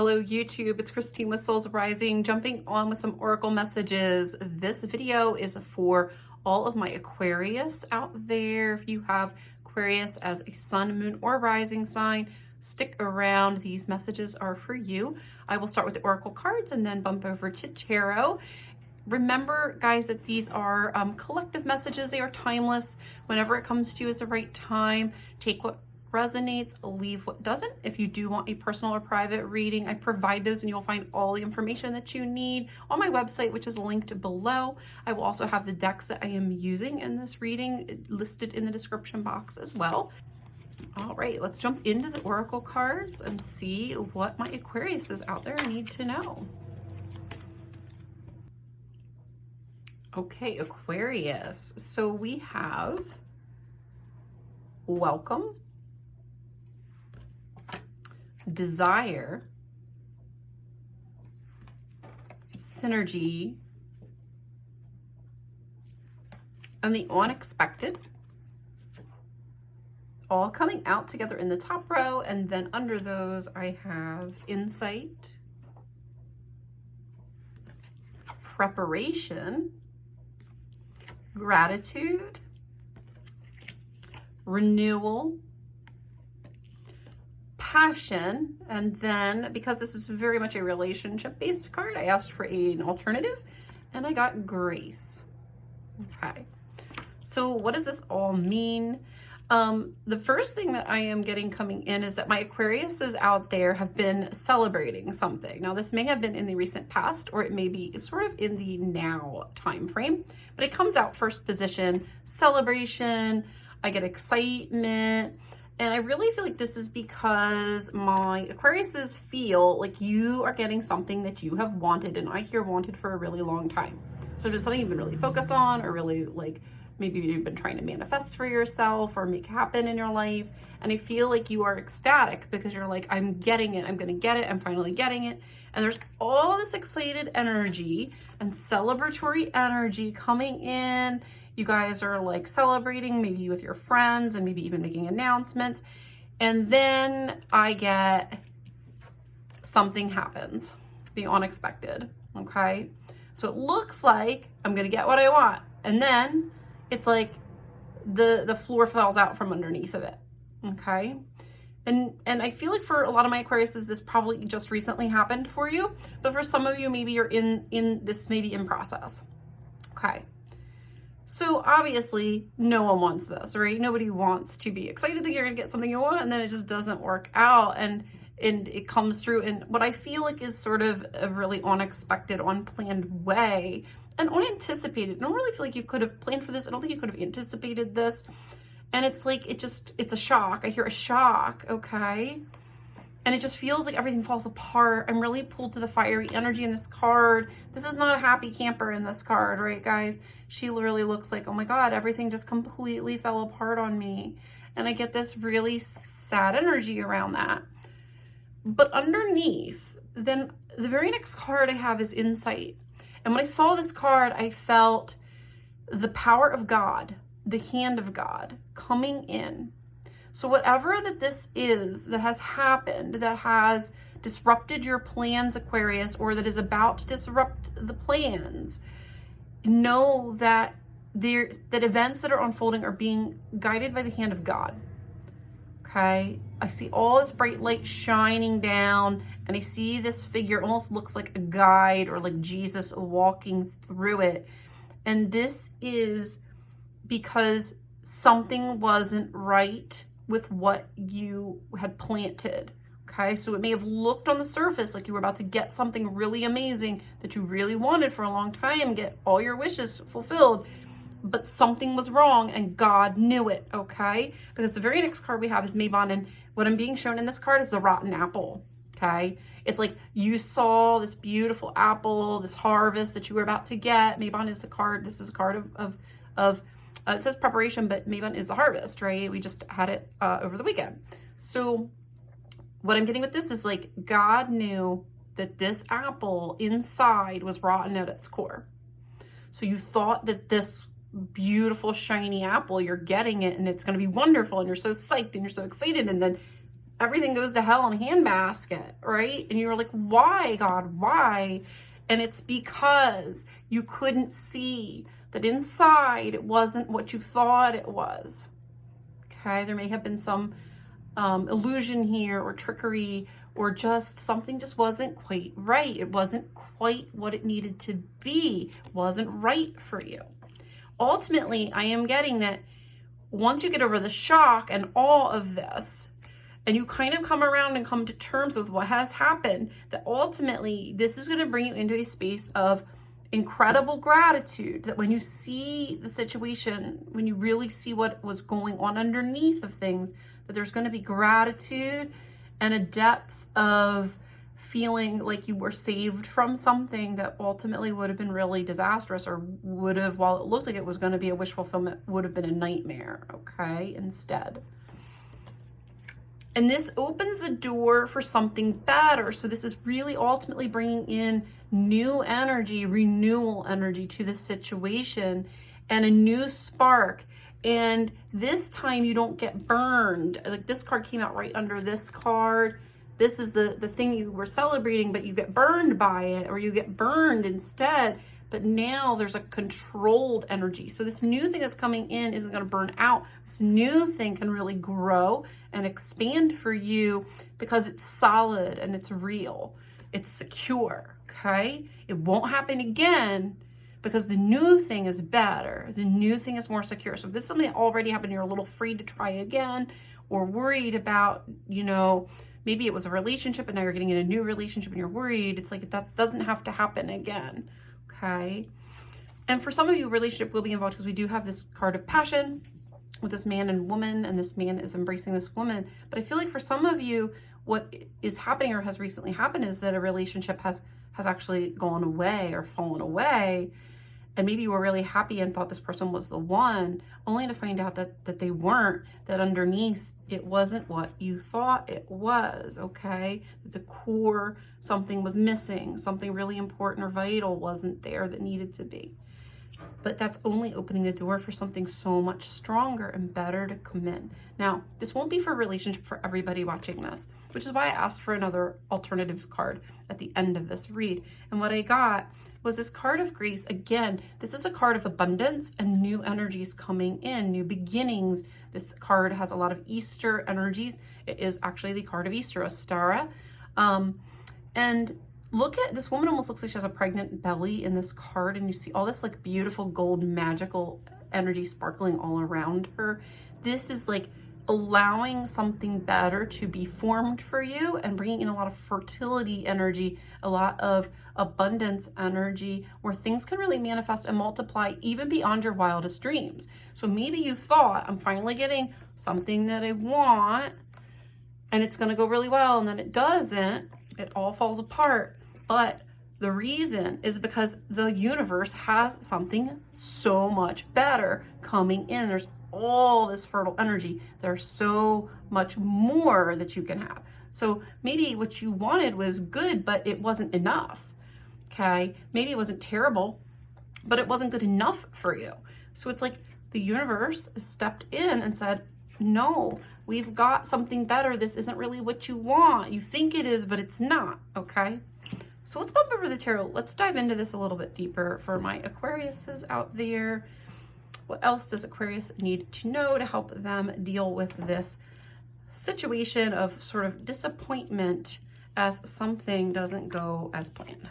Hello YouTube, it's Christine with Souls Rising, jumping on with some Oracle messages. This video is for all of my Aquarius out there. If you have Aquarius as a sun, moon, or rising sign, stick around. These messages are for you. I will start with the Oracle cards and then bump over to Tarot. Remember, guys, that these are collective messages. They are timeless. Whenever it comes to you is the right time. Take what resonates, leave what doesn't. If you do want a personal or private reading, I provide those and you'll find all the information that you need on my website, which is linked below. I will also have the decks that I am using in this reading listed in the description box as well. All right, let's jump into the Oracle cards and see what my Aquariuses out there need to know. Okay, Aquarius. So we have welcome, desire, synergy, and the unexpected, all coming out together in the top row. And then under those I have insight, preparation, gratitude, renewal, passion, and then because this is very much a relationship-based card, I asked for an alternative and I got grace. Okay, so what does this all mean? The first thing that I am getting coming in is that my Aquariuses out there have been celebrating something. Now, this may have been in the recent past, or it may be sort of in the now time frame, but it comes out first position, celebration. I get excitement. And I really feel like this is because my Aquariuses feel like you are getting something that you have wanted, and I hear wanted for a really long time. So if it's something you've been really focused on, or really like maybe you've been trying to manifest for yourself or make happen in your life, and I feel like you are ecstatic because you're like, I'm getting it, I'm gonna get it, I'm finally getting it. And there's all this excited energy and celebratory energy coming in. You guys are like celebrating, maybe with your friends and maybe even making announcements. And then I get something happens, the unexpected, okay? So it looks like I'm gonna get what I want. And then it's like the floor falls out from underneath of it, okay? And I feel like for a lot of my Aquariuses, this probably just recently happened for you. But for some of you, maybe you're in this, maybe in process, okay? So obviously no one wants this, right? Nobody wants to be excited that you're gonna get something you want and then it just doesn't work out and it comes through in what I feel like is sort of a really unexpected, unplanned way and unanticipated. I don't really feel like you could have planned for this. I don't think you could have anticipated this. And it's like, it's a shock. I hear a shock, okay? And it just feels like everything falls apart. I'm really pulled to the fiery energy in this card. This is not a happy camper in this card, right, guys? She literally looks like, oh my God, everything just completely fell apart on me. And I get this really sad energy around that. But underneath, then the very next card I have is insight. And when I saw this card, I felt the power of God, the hand of God coming in. So whatever that this is that has happened, that has disrupted your plans, Aquarius, or that is about to disrupt the plans, know that that events that are unfolding are being guided by the hand of God. Okay? I see all this bright light shining down, and I see this figure almost looks like a guide or like Jesus walking through it. And this is because something wasn't right with what you had planted, okay? So it may have looked on the surface like you were about to get something really amazing that you really wanted for a long time, get all your wishes fulfilled, but something was wrong and God knew it, okay? Because the very next card we have is Mabon, and what I'm being shown in this card is the rotten apple, okay? It's like you saw this beautiful apple, this harvest that you were about to get. Mabon is the card, this is a card of it says preparation, but Mabon is the harvest, right? We just had it over the weekend. So what I'm getting with this is like God knew that this apple inside was rotten at its core. So you thought that this beautiful shiny apple, you're getting it and it's going to be wonderful and you're so psyched and you're so excited, and then everything goes to hell in a handbasket, right? And you're like, why, God, why? And it's because you couldn't see that inside it wasn't what you thought it was. Okay, there may have been some illusion here or trickery, or just something just wasn't quite right. It wasn't quite what it needed to be. It wasn't right for you. Ultimately, I am getting that once you get over the shock and awe of this, and you kind of come around and come to terms with what has happened, that ultimately this is going to bring you into a space of incredible gratitude, that when you see the situation, when you really see what was going on underneath of things, that there's going to be gratitude and a depth of feeling like you were saved from something that ultimately would have been really disastrous, or would have, while it looked like it was going to be a wish fulfillment, would have been a nightmare, okay, instead. And this opens the door for something better. So this is really ultimately bringing in new energy, renewal energy to the situation, and a new spark. And this time you don't get burned. Like this card came out right under this card. This is the thing you were celebrating, but you get burned by it, or you get burned instead. But now there's a controlled energy. So this new thing that's coming in isn't going to burn out. This new thing can really grow and expand for you because it's solid and it's real. It's secure, okay? It won't happen again because the new thing is better. The new thing is more secure. So if this is something that already happened, you're a little afraid to try again, or worried about, you know, maybe it was a relationship and now you're getting in a new relationship and you're worried. It's like that doesn't have to happen again. Okay. And for some of you, relationship will be involved because we do have this card of passion with this man and woman, and this man is embracing this woman. But I feel like for some of you, what is happening or has recently happened is that a relationship has actually gone away or fallen away. And maybe you were really happy and thought this person was the one, only to find out that they weren't, that underneath it wasn't what you thought it was, okay? That the core, something was missing, something really important or vital wasn't there that needed to be. But that's only opening the door for something so much stronger and better to come in. Now, this won't be for a relationship for everybody watching this, which is why I asked for another alternative card at the end of this read. And what I got was this card of grace. Again, this is a card of abundance and new energies coming in, new beginnings. This card has a lot of Easter energies. It is actually the card of Easter, Ostara. And look at this woman, almost looks like she has a pregnant belly in this card, and you see all this like beautiful gold magical energy sparkling all around her. This is like allowing something better to be formed for you and bringing in a lot of fertility energy, a lot of abundance energy, where things can really manifest and multiply even beyond your wildest dreams. So maybe you thought, I'm finally getting something that I want and it's going to go really well, and then it doesn't. It all falls apart. But the reason is because the universe has something so much better coming in. There's all this fertile energy. There's so much more that you can have. So maybe what you wanted was good, but it wasn't enough. Okay. Maybe it wasn't terrible, but it wasn't good enough for you. So it's like the universe stepped in and said, no, we've got something better. This isn't really what you want. You think it is, but it's not. Okay. So let's bump over the tarot. Let's dive into this a little bit deeper for my Aquariuses out there. What else does Aquarius need to know to help them deal with this situation of sort of disappointment as something doesn't go as planned?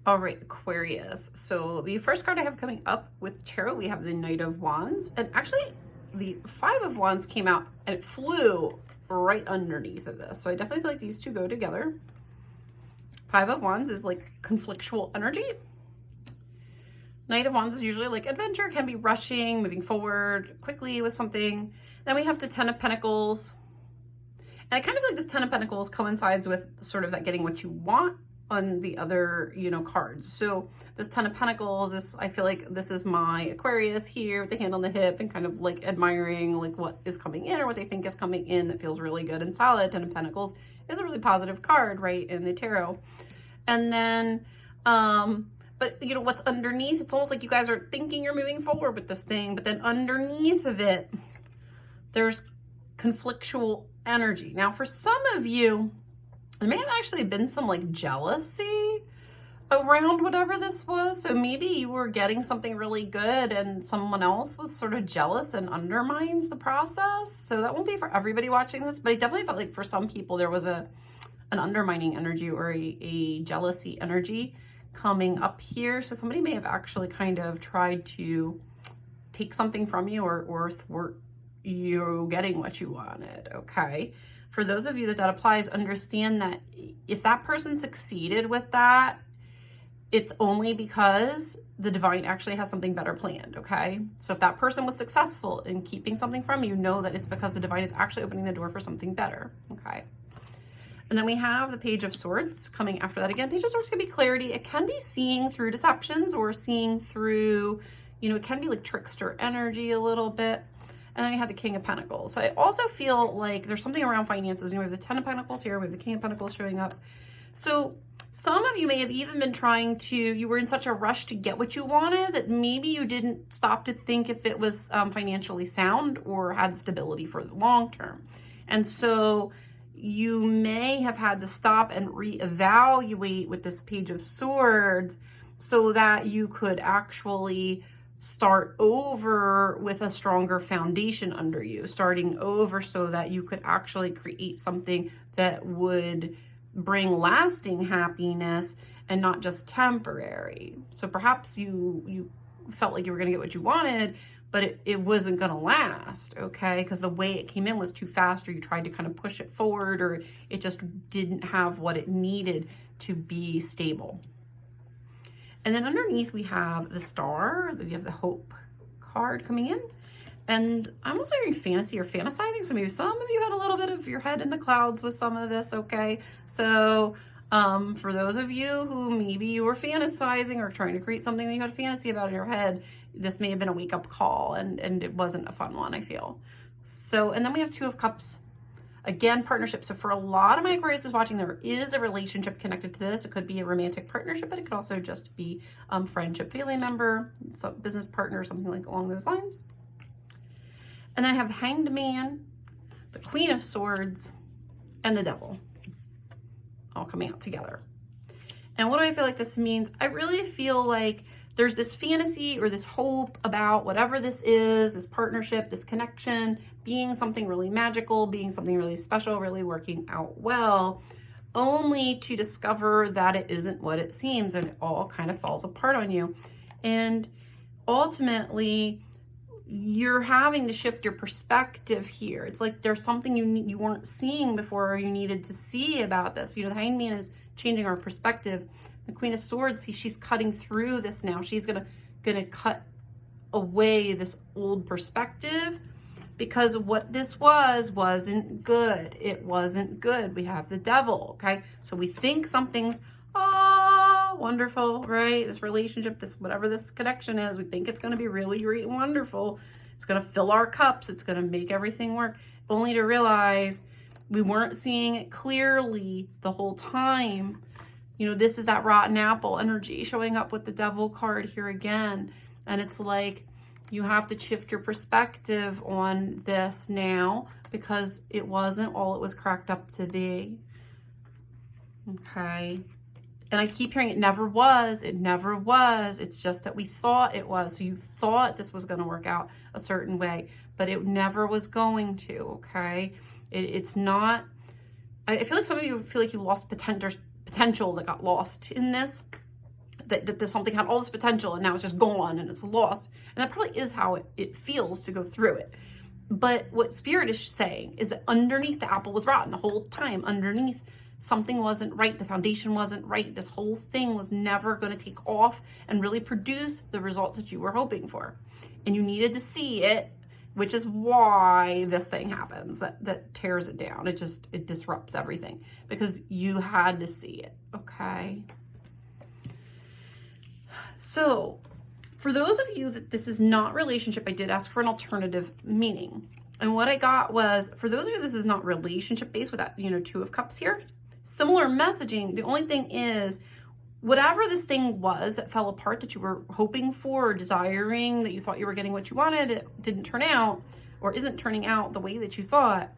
All right, Aquarius. So the first card I have coming up with tarot, we have the Knight of Wands. And actually, the Five of Wands came out and it flew right underneath of this. So I definitely feel like these two go together. Five of Wands is like conflictual energy. Knight of Wands is usually like adventure, can be rushing, moving forward quickly with something. Then we have the Ten of Pentacles. And I kind of feel like this Ten of Pentacles coincides with sort of that getting what you want on the other, you know, cards. So this Ten of Pentacles, I feel like this is my Aquarius here with the hand on the hip and kind of like admiring like what is coming in or what they think is coming in that feels really good and solid. Ten of Pentacles is a really positive card, right, in the tarot. And then, but you know, what's underneath, it's almost like you guys are thinking you're moving forward with this thing, but then underneath of it, there's conflictual energy. Now, for some of you, there may have actually been some like jealousy around whatever this was. So maybe you were getting something really good and someone else was sort of jealous and undermines the process. So that won't be for everybody watching this, but I definitely felt like for some people there was an undermining energy or a jealousy energy coming up here. So somebody may have actually kind of tried to take something from you or thwart you getting what you wanted, okay? For those of you that applies, understand that if that person succeeded with that, it's only because the divine actually has something better planned, okay? So if that person was successful in keeping something from you, know that it's because the divine is actually opening the door for something better, okay? And then we have the Page of Swords coming after that. Again, Page of Swords can be clarity. It can be seeing through deceptions or seeing through, you know, it can be like trickster energy a little bit. And then we have the King of Pentacles. So I also feel like there's something around finances. You know, we have the Ten of Pentacles here. We have the King of Pentacles showing up. So some of you may have even been trying to, you were in such a rush to get what you wanted that maybe you didn't stop to think if it was financially sound or had stability for the long term. And so you may have had to stop and reevaluate with this Page of Swords so that you could actually start over with a stronger foundation under you, starting over so that you could actually create something that would bring lasting happiness and not just temporary. So perhaps you felt like you were going to get what you wanted, but it wasn't going to last, okay? Because the way it came in was too fast, or you tried to kind of push it forward, or it just didn't have what it needed to be stable. And then underneath we have the Star, we have the Hope card coming in. And I'm also hearing fantasy or fantasizing. So maybe some of you had a little bit of your head in the clouds with some of this, okay? So for those of you who maybe you were fantasizing or trying to create something that you had a fantasy about in your head, this may have been a wake-up call and it wasn't a fun one, I feel. So, and then we have Two of Cups. Again, partnership. So for a lot of my Aquarius watching, there is a relationship connected to this. It could be a romantic partnership, but it could also just be friendship, family member, some business partner, something like along those lines. And then I have Hanged Man, the Queen of Swords, and the Devil all coming out together. And what do I feel like this means? I really feel like there's this fantasy or this hope about whatever this is, this partnership, this connection, being something really magical, being something really special, really working out well, only to discover that it isn't what it seems and it all kind of falls apart on you. And ultimately, you're having to shift your perspective here. It's like there's something you weren't seeing before or you needed to see about this. You know, the Hanged Man is changing our perspective. The Queen of Swords, she's cutting through this now. She's gonna cut away this old perspective because what this wasn't good. It wasn't good. We have the Devil, okay? So we think something's wonderful, right? This relationship, this whatever this connection is, we think it's going to be really great and wonderful. It's going to fill our cups. It's going to make everything work, only to realize we weren't seeing it clearly the whole time. You know, this is that rotten apple energy showing up with the Devil card here again. And it's like you have to shift your perspective on this now because it wasn't all it was cracked up to be. Okay. And I keep hearing it never was. It never was. It's just that we thought it was. So you thought this was going to work out a certain way, but it never was going to, okay? It's not, I feel like some of you feel like you lost potential that got lost in this, that something had all this potential and now it's just gone and it's lost. And that probably is how it feels to go through it. But what Spirit is saying is that underneath the apple was rotten the whole time. Underneath, something wasn't right. The foundation wasn't right. This whole thing was never going to take off and really produce the results that you were hoping for. And you needed to see it, which is why this thing happens, that tears it down. It disrupts everything because you had to see it, okay? So for those of you that this is not relationship, I did ask for an alternative meaning. And what I got was, for those of you this is not relationship based with that, you know, Two of Cups here, similar messaging. The only thing is whatever this thing was that fell apart that you were hoping for or desiring, that you thought you were getting what you wanted, it didn't turn out or isn't turning out the way that you thought,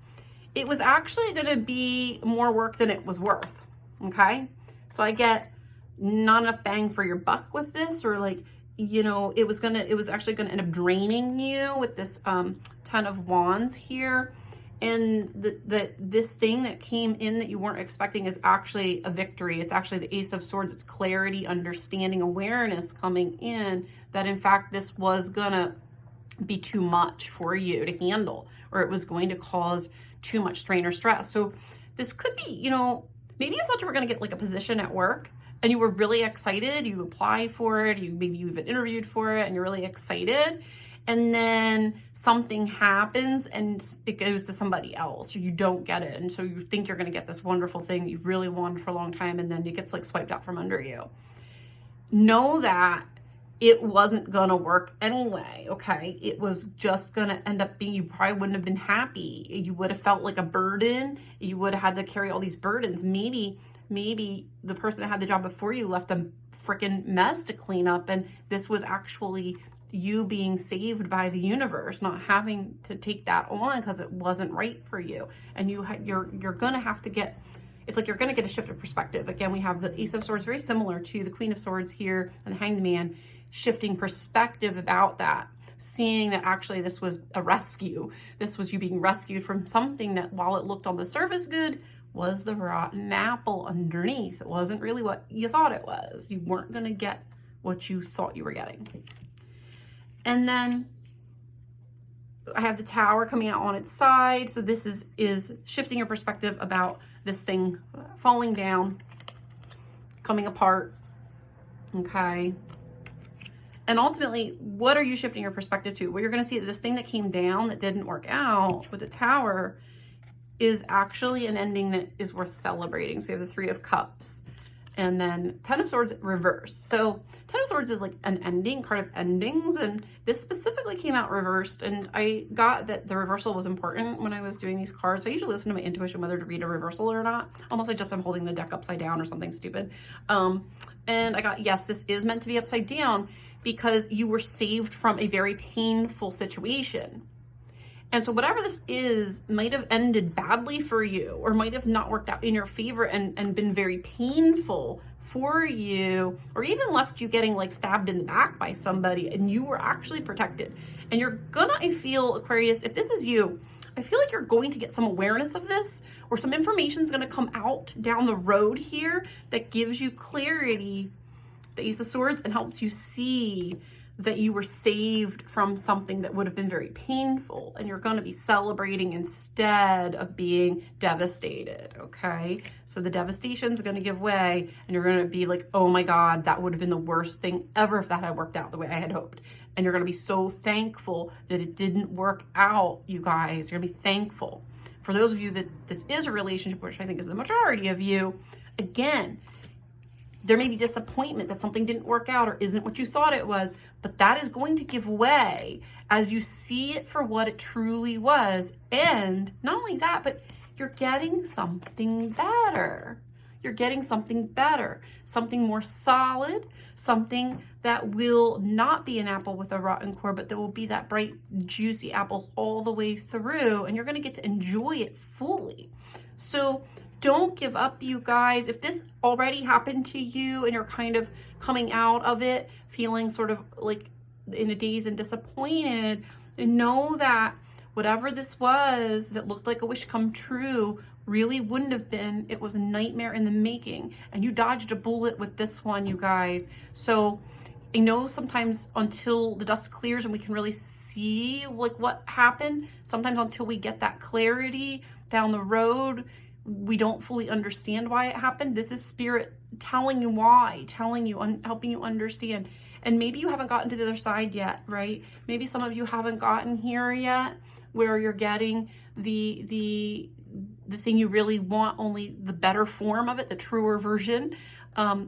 it was actually going to be more work than it was worth. Okay. So I get not enough bang for your buck with this, or like, you know, it was actually going to end up draining you with this 10 of Wands here. And this thing that came in that you weren't expecting is actually a victory. It's actually the Ace of Swords. It's clarity, understanding, awareness coming in that in fact this was gonna be too much for you to handle, or it was going to cause too much strain or stress. So this could be, you know, maybe you thought you were gonna get like a position at work and you were really excited. You applied for it, maybe you even interviewed for it and you're really excited. And then something happens and it goes to somebody else, or you don't get it. And so you think you're gonna get this wonderful thing that you've really wanted for a long time, and then it gets like swiped out from under you. Know that it wasn't gonna work anyway, okay? It was just gonna end up being, you probably wouldn't have been happy. You would have felt like a burden. You would have had to carry all these burdens. Maybe the person that had the job before you left a freaking mess to clean up, and this was actually you being saved by the universe, not having to take that on because it wasn't right for you. And you're gonna have to get, it's like you're gonna get a shift of perspective. Again, we have the Ace of Swords, very similar to the Queen of Swords here and the Hanged Man, shifting perspective about that, seeing that actually this was a rescue. This was you being rescued from something that, while it looked on the surface good, was the rotten apple underneath. It wasn't really what you thought it was. You weren't gonna get what you thought you were getting. And then I have the Tower coming out on its side. So this is shifting your perspective about this thing falling down, coming apart, okay? And ultimately, what are you shifting your perspective to? Well, you're gonna see that this thing that came down that didn't work out with the Tower is actually an ending that is worth celebrating. So we have the Three of Cups. And then 10 of Swords reversed. So 10 of Swords is like an ending, card of endings. And this specifically came out reversed. And I got that the reversal was important when I was doing these cards. I usually listen to my intuition whether to read a reversal or not. Unless I just am holding the deck upside down or something stupid. And I got, yes, this is meant to be upside down because you were saved from a very painful situation. And so whatever this is might have ended badly for you, or might have not worked out in your favor and been very painful for you, or even left you getting like stabbed in the back by somebody and you were actually protected. And you're gonna, I feel, Aquarius, if this is you, I feel like you're going to get some awareness of this, or some information is gonna come out down the road here that gives you clarity, the Ace of Swords, and helps you see that you were saved from something that would have been very painful, and you're going to be celebrating instead of being devastated, okay? So the devastation is going to give way, and you're going to be like, oh my God, that would have been the worst thing ever if that had worked out the way I had hoped. And you're going to be so thankful that it didn't work out, you guys. You're going to be thankful. For those of you that this is a relationship, which I think is the majority of you, again, there may be disappointment that something didn't work out or isn't what you thought it was, but that is going to give way as you see it for what it truly was. And not only that, but you're getting something better. You're getting something better, something more solid, something that will not be an apple with a rotten core, but that will be that bright, juicy apple all the way through, and you're going to get to enjoy it fully. So don't give up, you guys. If this already happened to you and you're kind of coming out of it feeling sort of like in a daze and disappointed, know that whatever this was that looked like a wish come true really wouldn't have been. It was a nightmare in the making, and you dodged a bullet with this one, you guys. So I know sometimes until the dust clears and we can really see like what happened, sometimes until we get that clarity down the road, we don't fully understand why it happened. This is spirit telling you why, telling you, helping you understand. And maybe you haven't gotten to the other side yet, right? Maybe some of you haven't gotten here yet, where you're getting the thing you really want, only the better form of it, the truer version.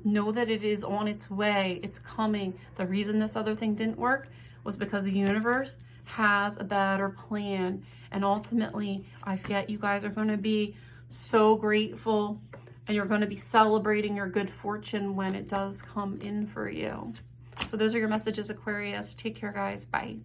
Know that it is on its way. It's coming. The reason this other thing didn't work was because the universe has a better plan. And ultimately, I get you guys are going to be so grateful And you're going to be celebrating your good fortune when it does come in for you. So those are your messages, Aquarius. Take care, guys. Bye.